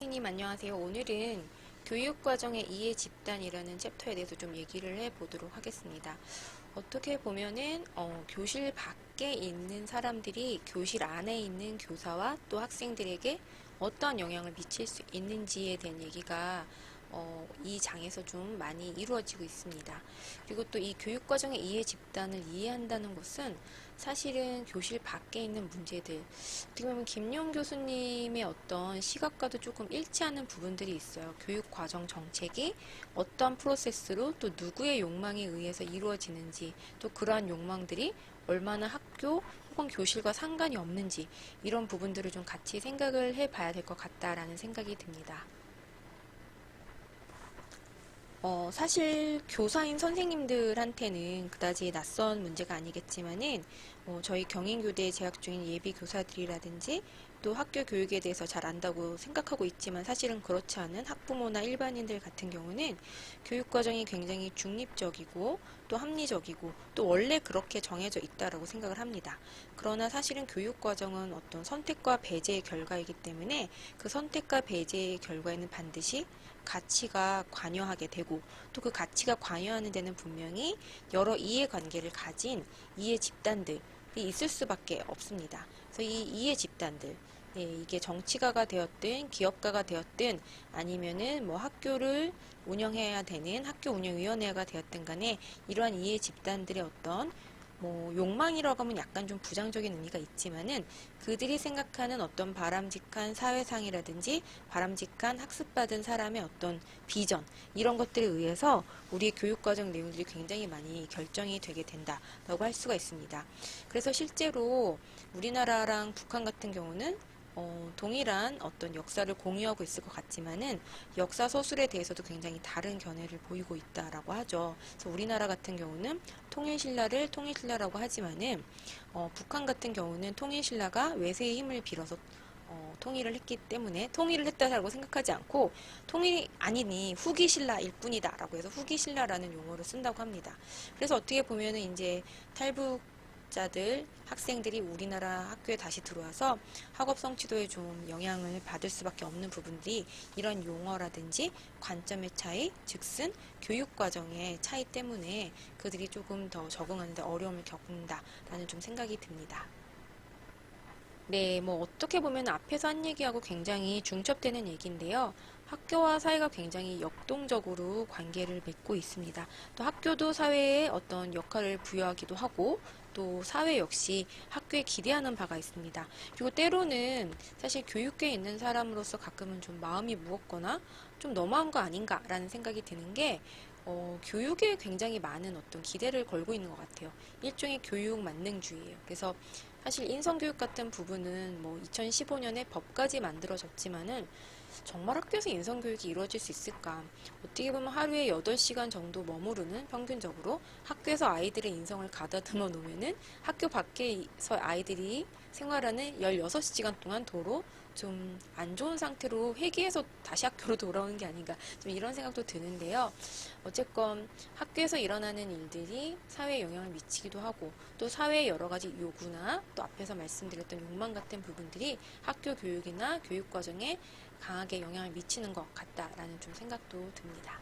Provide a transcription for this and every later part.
선생님 안녕하세요. 오늘은 교육과정의 이해 집단이라는 챕터에 대해서 좀 얘기를 해보도록 하겠습니다. 어떻게 보면은 교실 밖에 있는 사람들이 교실 안에 있는 교사와 또 학생들에게 어떤 영향을 미칠 수 있는지에 대한 얘기가 이 장에서 좀 많이 이루어지고 있습니다. 그리고 또 이 교육과정의 이해 집단을 이해한다는 것은 사실은 교실 밖에 있는 문제들, 어떻게 보면 김용 교수님의 어떤 시각과도 조금 일치하는 부분들이 있어요. 교육과정 정책이 어떤 프로세스로 또 누구의 욕망에 의해서 이루어지는지, 또 그러한 욕망들이 얼마나 학교 혹은 교실과 상관이 없는지, 이런 부분들을 좀 같이 생각을 해봐야 될 것 같다라는 생각이 듭니다. 사실 교사인 선생님들한테는 그다지 낯선 문제가 아니겠지만은 저희 경인교대에 재학 중인 예비 교사들이라든지 또 학교 교육에 대해서 잘 안다고 생각하고 있지만 사실은 그렇지 않은 학부모나 일반인들 같은 경우는 교육과정이 굉장히 중립적이고 또 합리적이고 또 원래 그렇게 정해져 있다라고 생각을 합니다. 그러나 사실은 교육과정은 어떤 선택과 배제의 결과이기 때문에 그 선택과 배제의 결과에는 반드시 가치가 관여하게 되고 또 그 가치가 관여하는 데는 분명히 여러 이해관계를 가진 이해 집단들이 있을 수밖에 없습니다. 그래서 이 이해 집단들, 이게 정치가가 되었든 기업가가 되었든 아니면은 뭐 학교를 운영해야 되는 학교 운영위원회가 되었든 간에 이러한 이해 집단들의 어떤 뭐 욕망이라고 하면 약간 좀 부정적인 의미가 있지만은 그들이 생각하는 어떤 바람직한 사회상이라든지 바람직한 학습받은 사람의 어떤 비전 이런 것들에 의해서 우리의 교육과정 내용들이 굉장히 많이 결정이 되게 된다라고 할 수가 있습니다. 그래서 실제로 우리나라랑 북한 같은 경우는 동일한 어떤 역사를 공유하고 있을 것 같지만은 역사 서술에 대해서도 굉장히 다른 견해를 보이고 있다라고 하죠. 그래서 우리나라 같은 경우는 통일신라를 통일신라라고 하지만은 북한 같은 경우는 통일신라가 외세의 힘을 빌어서 통일을 했기 때문에 통일을 했다라고 생각하지 않고 통일이 아니니 후기신라일 뿐이다라고 해서 후기신라라는 용어를 쓴다고 합니다. 그래서 어떻게 보면은 이제 탈북자들 학생들이 우리나라 학교에 다시 들어와서 학업 성취도에 좀 영향을 받을 수밖에 없는 부분들이 이런 용어라든지 관점의 차이, 즉슨 교육 과정의 차이 때문에 그들이 조금 더 적응하는데 어려움을 겪는다라는 좀 생각이 듭니다. 네, 뭐 어떻게 보면 앞에서 한 얘기하고 굉장히 중첩되는 얘기인데요. 학교와 사회가 굉장히 역동적으로 관계를 맺고 있습니다. 또 학교도 사회에 어떤 역할을 부여하기도 하고 또 사회 역시 학교에 기대하는 바가 있습니다. 그리고 때로는 사실 교육계에 있는 사람으로서 가끔은 좀 마음이 무겁거나 좀 너무한 거 아닌가라는 생각이 드는 게 교육에 굉장히 많은 어떤 기대를 걸고 있는 것 같아요. 일종의 교육 만능주의예요. 그래서 사실 인성교육 같은 부분은 뭐 2015년에 법까지 만들어졌지만은 정말 학교에서 인성교육이 이루어질 수 있을까? 어떻게 보면 하루에 8시간 정도 머무르는 평균적으로 학교에서 아이들의 인성을 가다듬어 놓으면은 학교 밖에서 아이들이 생활하는 16시간 동안 도로 좀 안 좋은 상태로 회귀해서 다시 학교로 돌아오는 게 아닌가 좀 이런 생각도 드는데요. 어쨌건 학교에서 일어나는 일들이 사회에 영향을 미치기도 하고 또 사회의 여러 가지 요구나 또 앞에서 말씀드렸던 욕망 같은 부분들이 학교 교육이나 교육 과정에 강하게 영향을 미치는 것 같다라는 좀 생각도 듭니다.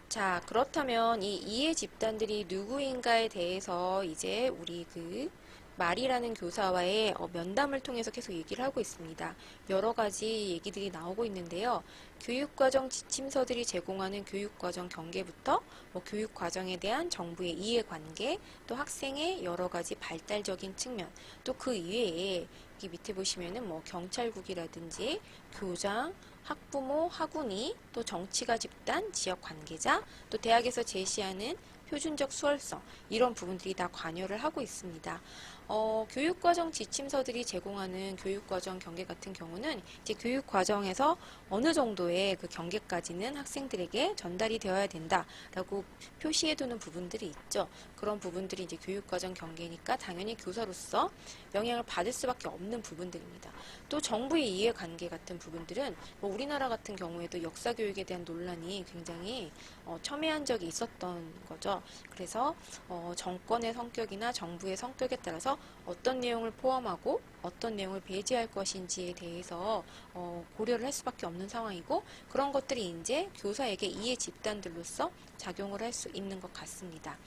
자, 그렇다면 이 이해 집단들이 누구인가에 대해서 이제 우리 그 말이라는 교사와의 면담을 통해서 계속 얘기를 하고 있습니다. 여러 가지 얘기들이 나오고 있는데요. 교육과정 지침서들이 제공하는 교육과정 경계부터 뭐 교육과정에 대한 정부의 이해관계, 또 학생의 여러 가지 발달적인 측면, 또 그 이외에 여기 밑에 보시면은 뭐 경찰국이라든지 교장, 학부모, 학우니, 또 정치가 집단, 지역 관계자, 또 대학에서 제시하는 표준적 수월성 이런 부분들이 다 관여를 하고 있습니다. 교육과정 지침서들이 제공하는 교육과정 경계 같은 경우는 이제 교육과정에서 어느 정도의 그 경계까지는 학생들에게 전달이 되어야 된다라고 표시해두는 부분들이 있죠. 그런 부분들이 이제 교육과정 경계니까 당연히 교사로서 영향을 받을 수밖에 없는 부분들입니다. 또 정부의 이해관계 같은 부분들은 뭐 우리나라 같은 경우에도 역사교육에 대한 논란이 굉장히 첨예한 적이 있었던 거죠. 그래서 정권의 성격이나 정부의 성격에 따라서 어떤 내용을 포함하고 어떤 내용을 배제할 것인지에 대해서 고려를 할 수밖에 없는 상황이고, 그런 것들이 이제 교사에게 이해 집단들로서 작용을 할 수 있는 것 같습니다.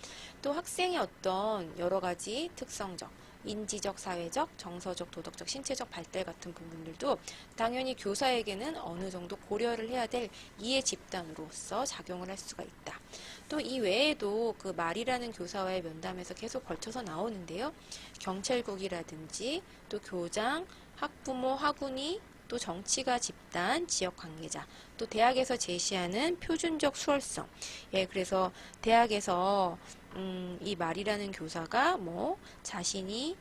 또 학생의 어떤 여러 가지 특성적, 인지적, 사회적, 정서적, 도덕적, 신체적 발달 같은 부분들도 당연히 교사에게는 어느 정도 고려를 해야 될 이해 집단으로서 작용을 할 수가 있다. 또 이 외에도 그 말이라는 교사와의 면담에서 계속 걸쳐서 나오는데요. 경찰국이라든지 또 교장, 학부모, 학우니, 또 정치가 집단, 지역 관계자, 또 대학에서 제시하는 표준적 수월성. 예, 그래서 대학에서 이 말이라는 교사가 뭐 자신이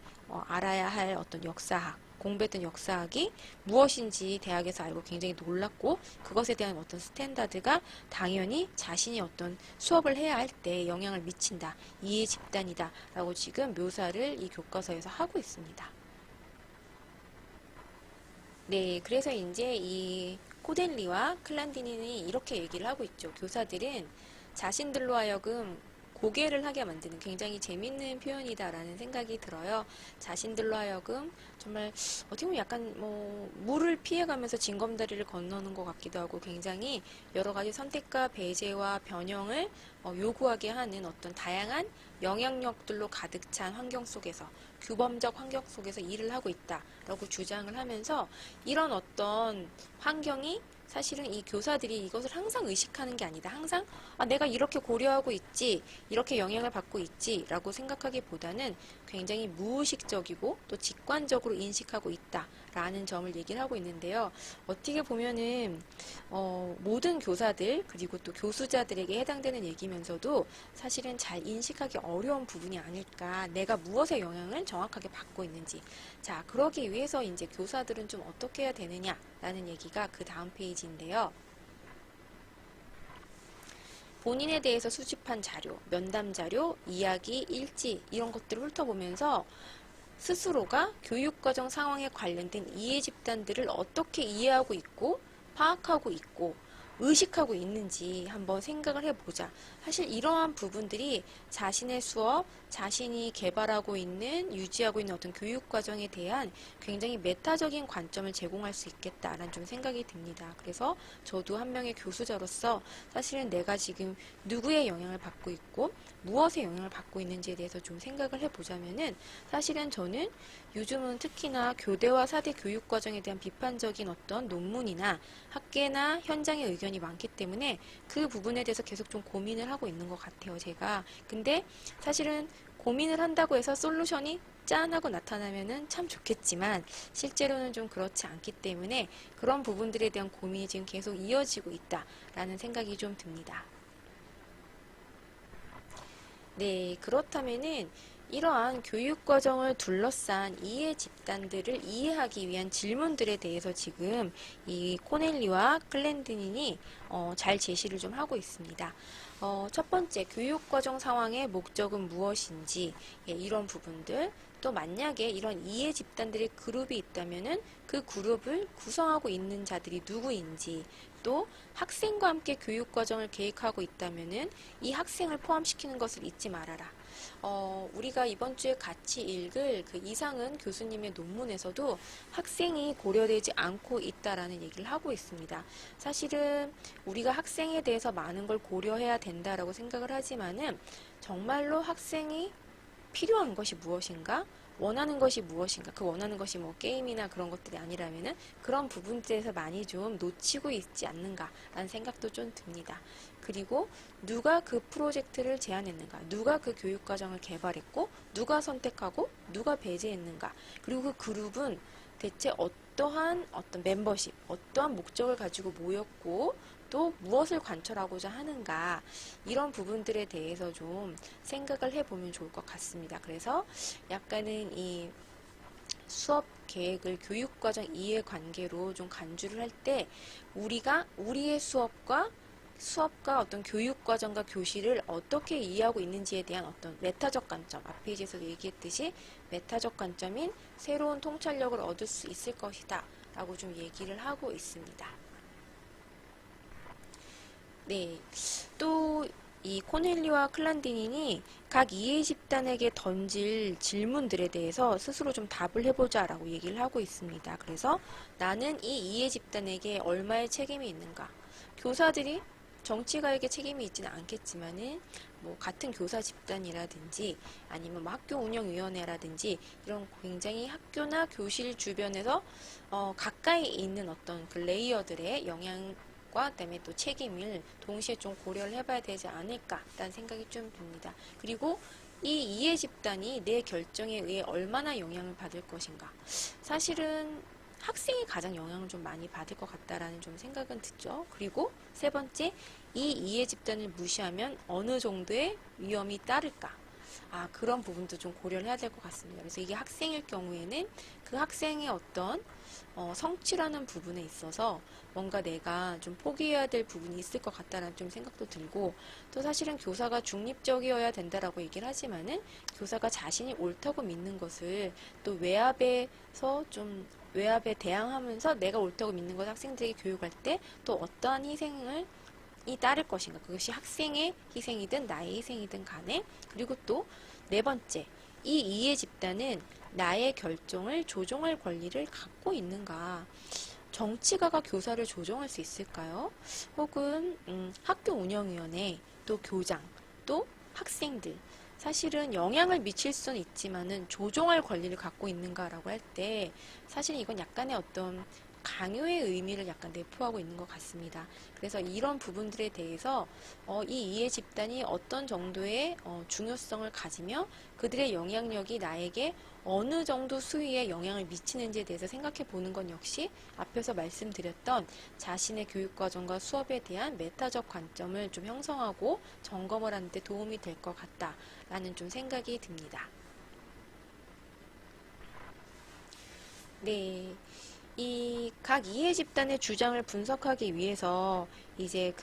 알아야 할 어떤 역사학, 공부했던 역사학이 무엇인지 대학에서 알고 굉장히 놀랐고, 그것에 대한 어떤 스탠다드가 당연히 자신이 어떤 수업을 해야 할 때 영향을 미친다, 이해 집단이다 라고 지금 묘사를 이 교과서에서 하고 있습니다. 네, 그래서 이제 이 코델리와 클란디니는 이렇게 얘기를 하고 있죠. 교사들은 자신들로 하여금 고개를 하게 만드는, 굉장히 재밌는 표현이다라는 생각이 들어요. 자신들로 하여금 정말 어떻게 보면 약간 뭐 물을 피해가면서 징검다리를 건너는 것 같기도 하고, 굉장히 여러 가지 선택과 배제와 변형을 요구하게 하는 어떤 다양한 영향력들로 가득 찬 환경 속에서, 규범적 환경 속에서 일을 하고 있다라고 주장을 하면서, 이런 어떤 환경이 사실은 이 교사들이 이것을 항상 의식하는 게 아니다. 항상 내가 이렇게 고려하고 있지, 이렇게 영향을 받고 있지 라고 생각하기보다는 굉장히 무의식적이고 또 직관적으로 인식하고 있다라는 점을 얘기를 하고 있는데요. 어떻게 보면은 모든 교사들 그리고 또 교수자들에게 해당되는 얘기면서도 사실은 잘 인식하기 어려운 부분이 아닐까. 내가 무엇의 영향을 정확하게 받고 있는지. 자, 그러기 위해서 이제 교사들은 좀 어떻게 해야 되느냐라는 얘기가 그 다음 페이지인데요. 본인에 대해서 수집한 자료, 면담 자료, 이야기, 일지 이런 것들을 훑어보면서 스스로가 교육과정 상황에 관련된 이해 집단들을 어떻게 이해하고 있고 파악하고 있고 의식하고 있는지 한번 생각을 해보자. 사실 이러한 부분들이 자신의 수업, 자신이 개발하고 있는, 유지하고 있는 어떤 교육과정에 대한 굉장히 메타적인 관점을 제공할 수 있겠다라는 좀 생각이 듭니다. 그래서 저도 한 명의 교수자로서 사실은 내가 지금 누구의 영향을 받고 있고 무엇의 영향을 받고 있는지에 대해서 좀 생각을 해보자면은, 사실은 저는 요즘은 특히나 교대와 사대 교육과정에 대한 비판적인 어떤 논문이나 학계나 현장의 의견이 많기 때문에 그 부분에 대해서 계속 좀 고민을 하고 있는 것 같아요, 제가. 근데 사실은 고민을 한다고 해서 솔루션이 짠 하고 나타나면은 참 좋겠지만 실제로는 좀 그렇지 않기 때문에 그런 부분들에 대한 고민이 지금 계속 이어지고 있다라는 생각이 좀 듭니다. 네, 그렇다면은 이러한 교육과정을 둘러싼 이해 집단들을 이해하기 위한 질문들에 대해서 지금 이 코넬리와 클랜드닌이 잘 제시를 좀 하고 있습니다. 첫 번째, 교육과정 상황의 목적은 무엇인지, 예, 이런 부분들. 또 만약에 이런 이해 집단들의 그룹이 있다면은 그 그룹을 구성하고 있는 자들이 누구인지, 또 학생과 함께 교육과정을 계획하고 있다면은 이 학생을 포함시키는 것을 잊지 말아라. 우리가 이번 주에 같이 읽을 그 이상은 교수님의 논문에서도 학생이 고려되지 않고 있다라는 얘기를 하고 있습니다. 사실은 우리가 학생에 대해서 많은 걸 고려해야 된다라고 생각을 하지만은 정말로 학생이 필요한 것이 무엇인가? 원하는 것이 무엇인가? 그 원하는 것이 뭐 게임이나 그런 것들이 아니라면은 그런 부분들에서 많이 좀 놓치고 있지 않는가라는 생각도 좀 듭니다. 그리고 누가 그 프로젝트를 제안했는가? 누가 그 교육과정을 개발했고, 누가 선택하고, 누가 배제했는가? 그리고 그 그룹은 대체 어떠한 어떤 멤버십, 어떠한 목적을 가지고 모였고, 또 무엇을 관철하고자 하는가, 이런 부분들에 대해서 좀 생각을 해보면 좋을 것 같습니다. 그래서 약간은 이 수업 계획을 교육과정 이해관계로 좀 간주를 할 때 우리가 우리의 수업과 어떤 교육과정과 교실을 어떻게 이해하고 있는지에 대한 어떤 메타적 관점, 앞 페이지에서도 얘기했듯이 메타적 관점인 새로운 통찰력을 얻을 수 있을 것이다 라고 좀 얘기를 하고 있습니다. 네, 또 이 코넬리와 클란디닌이 각 이해 집단에게 던질 질문들에 대해서 스스로 좀 답을 해보자 라고 얘기를 하고 있습니다. 그래서 나는 이 이해 집단에게 얼마의 책임이 있는가? 교사들이 정치가에게 책임이 있지는 않겠지만은 뭐 같은 교사 집단이라든지 아니면 뭐 학교 운영위원회라든지 이런 굉장히 학교나 교실 주변에서 가까이 있는 어떤 그 레이어들의 영향과 그다음에 또 책임을 동시에 좀 고려를 해봐야 되지 않을까라는 생각이 좀 듭니다. 그리고 이 이해 집단이 내 결정에 의해 얼마나 영향을 받을 것인가. 사실은 학생이 가장 영향을 좀 많이 받을 것 같다라는 좀 생각은 듣죠. 그리고 세 번째, 이 이해 집단을 무시하면 어느 정도의 위험이 따를까? 그런 부분도 좀 고려를 해야 될 것 같습니다. 그래서 이게 학생일 경우에는 그 학생의 어떤 성취라는 부분에 있어서 뭔가 내가 좀 포기해야 될 부분이 있을 것 같다라는 좀 생각도 들고, 또 사실은 교사가 중립적이어야 된다라고 얘기를 하지만은 교사가 자신이 옳다고 믿는 것을 또 외압에서 좀 외압에 대항하면서 내가 옳다고 믿는 것을 학생들에게 교육할 때 또 어떠한 희생을 이 따를 것인가. 그것이 학생의 희생이든 나의 희생이든 간에. 그리고 또 네 번째, 이 이해 집단은 나의 결정을 조종할 권리를 갖고 있는가. 정치가가 교사를 조종할 수 있을까요? 혹은 학교 운영위원회, 또 교장, 또 학생들. 사실은 영향을 미칠 수는 있지만은 조종할 권리를 갖고 있는가라고 할 때 사실 이건 약간의 어떤 강요의 의미를 약간 내포하고 있는 것 같습니다. 그래서 이런 부분들에 대해서 이 이해 집단이 어떤 정도의 중요성을 가지며 그들의 영향력이 나에게 어느 정도 수위에 영향을 미치는지에 대해서 생각해 보는 건 역시 앞에서 말씀드렸던 자신의 교육과정과 수업에 대한 메타적 관점을 좀 형성하고 점검을 하는 데 도움이 될 것 같다라는 좀 생각이 듭니다. 네. 이 각 이해 집단의 주장을 분석하기 위해서 이제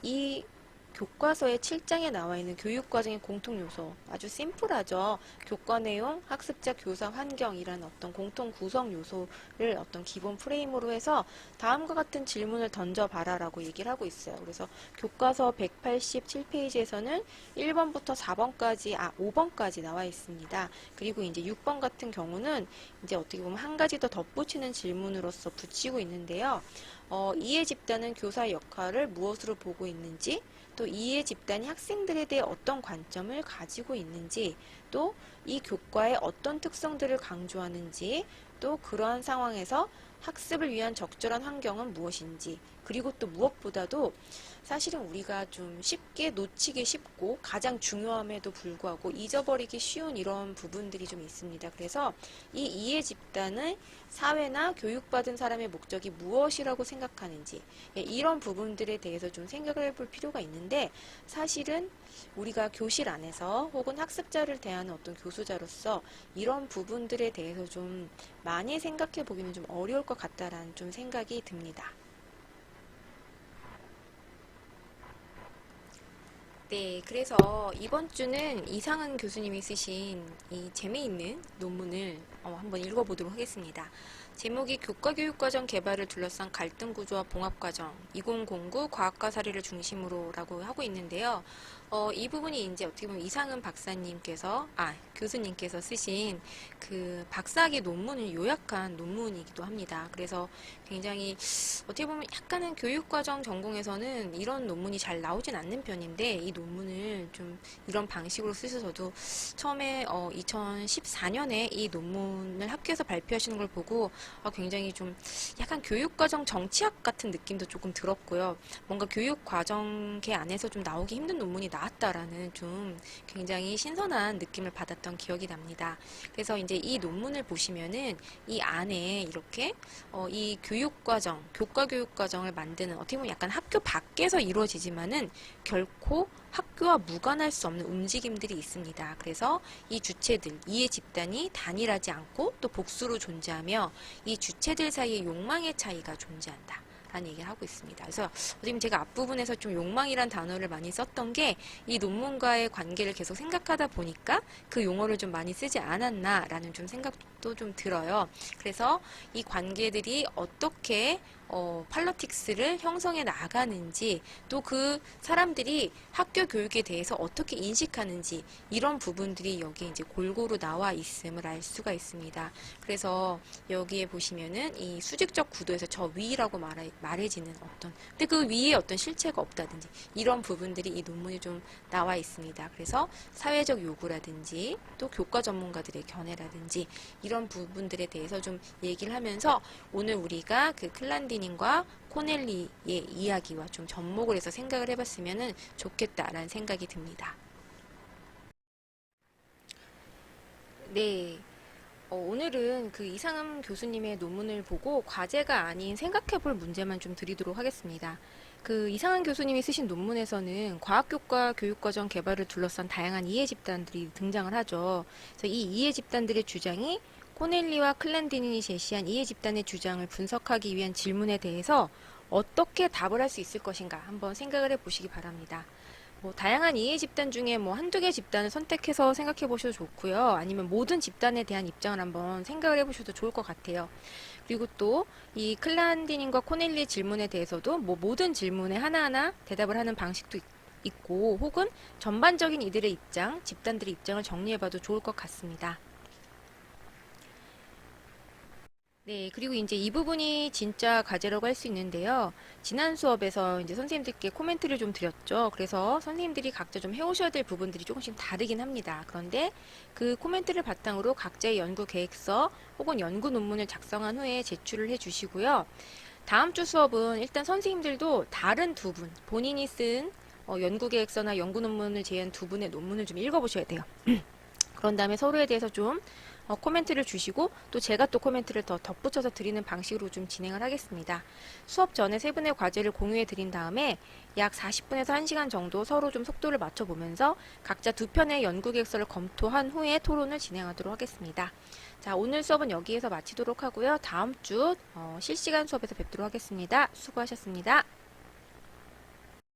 이 교과서의 7장에 나와 있는 교육과정의 공통 요소, 아주 심플하죠. 교과 내용, 학습자, 교사, 환경이라는 어떤 공통 구성 요소를 어떤 기본 프레임으로 해서 다음과 같은 질문을 던져봐라라고 얘기를 하고 있어요. 그래서 교과서 187페이지에서는 1번부터 4번까지, 5번까지 나와 있습니다. 그리고 이제 6번 같은 경우는 이제 어떻게 보면 한 가지 더 덧붙이는 질문으로서 붙이고 있는데요. 이해 집단은 교사의 역할을 무엇으로 보고 있는지, 또 이해 집단이 학생들에 대해 어떤 관점을 가지고 있는지, 또 이 교과의 어떤 특성들을 강조하는지, 또 그러한 상황에서 학습을 위한 적절한 환경은 무엇인지, 그리고 또 무엇보다도 사실은 우리가 좀 쉽게 놓치기 쉽고 가장 중요함에도 불구하고 잊어버리기 쉬운 이런 부분들이 좀 있습니다. 그래서 이 이해 집단의 사회나 교육받은 사람의 목적이 무엇이라고 생각하는지, 이런 부분들에 대해서 좀 생각을 해볼 필요가 있는데, 사실은 우리가 교실 안에서 혹은 학습자를 대하는 어떤 교수자로서 이런 부분들에 대해서 좀 많이 생각해 보기는 좀 어려울 것 같다라는 좀 생각이 듭니다. 네, 그래서 이번 주는 이상은 교수님이 쓰신 이 재미있는 논문을 한번 읽어보도록 하겠습니다. 제목이 교과교육과정 개발을 둘러싼 갈등구조와 봉합과정 2009 과학과 사례를 중심으로라고 하고 있는데요. 이 부분이 이제 어떻게 보면 이상은 교수님께서 쓰신 그 박사학위 논문을 요약한 논문이기도 합니다. 그래서 굉장히 어떻게 보면 약간은 교육과정 전공에서는 이런 논문이 잘 나오진 않는 편인데, 이 논문을 좀 이런 방식으로 쓰셔서도 처음에 2014년에 이 논문을 학교에서 발표하시는 걸 보고 굉장히 좀 약간 교육과정 정치학 같은 느낌도 조금 들었고요. 뭔가 교육과정계 안에서 좀 나오기 힘든 논문이 나왔다라는 좀 굉장히 신선한 느낌을 받았던 기억이 납니다. 그래서 이제 이 논문을 보시면은 이 안에 이렇게 이 교육과정, 교과교육과정을 만드는 어떻게 보면 약간 학교 밖에서 이루어지지만은 결코 학교와 무관할 수 없는 움직임들이 있습니다. 그래서 이 주체들, 이해 집단이 단일하지 않고 또 복수로 존재하며 이 주체들 사이에 욕망의 차이가 존재한다. 라는 얘기를 하고 있습니다. 그래서 지금 제가 앞부분에서 좀 욕망이란 단어를 많이 썼던 게 이 논문과의 관계를 계속 생각하다 보니까 그 용어를 좀 많이 쓰지 않았나라는 좀 생각도 좀 들어요. 그래서 이 관계들이 어떻게 팔러틱스를 형성해 나가는지, 또 그 사람들이 학교 교육에 대해서 어떻게 인식하는지, 이런 부분들이 여기에 이제 골고루 나와 있음을 알 수가 있습니다. 그래서 여기에 보시면은 이 수직적 구도에서 저 위라고 말해지는 근데 그 위에 어떤 실체가 없다든지, 이런 부분들이 이 논문에 좀 나와 있습니다. 그래서 사회적 요구라든지, 또 교과 전문가들의 견해라든지, 이런 부분들에 대해서 좀 얘기를 하면서 오늘 우리가 그 클란디닌과 코넬리의 이야기와 좀 접목을 해서 생각을 해봤으면 좋겠다라는 생각이 듭니다. 네. 오늘은 그 이상흠 교수님의 논문을 보고 과제가 아닌 생각해볼 문제만 좀 드리도록 하겠습니다. 그 이상한 교수님이 쓰신 논문에서는 과학교과 교육과정 개발을 둘러싼 다양한 이해 집단들이 등장을 하죠. 그래서 이 이해 집단들의 주장이 코넬리와 클랜디닌이 제시한 이해 집단의 주장을 분석하기 위한 질문에 대해서 어떻게 답을 할 수 있을 것인가 한번 생각을 해보시기 바랍니다. 다양한 이해 집단 중에 한두 개 집단을 선택해서 생각해 보셔도 좋고요. 아니면 모든 집단에 대한 입장을 한번 생각을 해 보셔도 좋을 것 같아요. 그리고 또 이 클란디닌과 코넬리의 질문에 대해서도 모든 질문에 하나하나 대답을 하는 방식도 있고, 혹은 전반적인 이들의 입장, 집단들의 입장을 정리해 봐도 좋을 것 같습니다. 네, 그리고 이제 이 부분이 진짜 과제라고 할 수 있는데요. 지난 수업에서 이제 선생님들께 코멘트를 좀 드렸죠. 그래서 선생님들이 각자 좀 해오셔야 될 부분들이 조금씩 다르긴 합니다. 그런데 그 코멘트를 바탕으로 각자의 연구 계획서 혹은 연구 논문을 작성한 후에 제출을 해 주시고요. 다음 주 수업은 일단 선생님들도 다른 두 분, 본인이 쓴 연구 계획서나 연구 논문을 제한 두 분의 논문을 좀 읽어보셔야 돼요. 그런 다음에 서로에 대해서 좀 코멘트를 주시고, 또 제가 또 코멘트를 더 덧붙여서 드리는 방식으로 좀 진행을 하겠습니다. 수업 전에 세 분의 과제를 공유해 드린 다음에 약 40분에서 1시간 정도 서로 좀 속도를 맞춰보면서 각자 두 편의 연구 계획서를 검토한 후에 토론을 진행하도록 하겠습니다. 자, 오늘 수업은 여기에서 마치도록 하고요. 다음 주 실시간 수업에서 뵙도록 하겠습니다. 수고하셨습니다.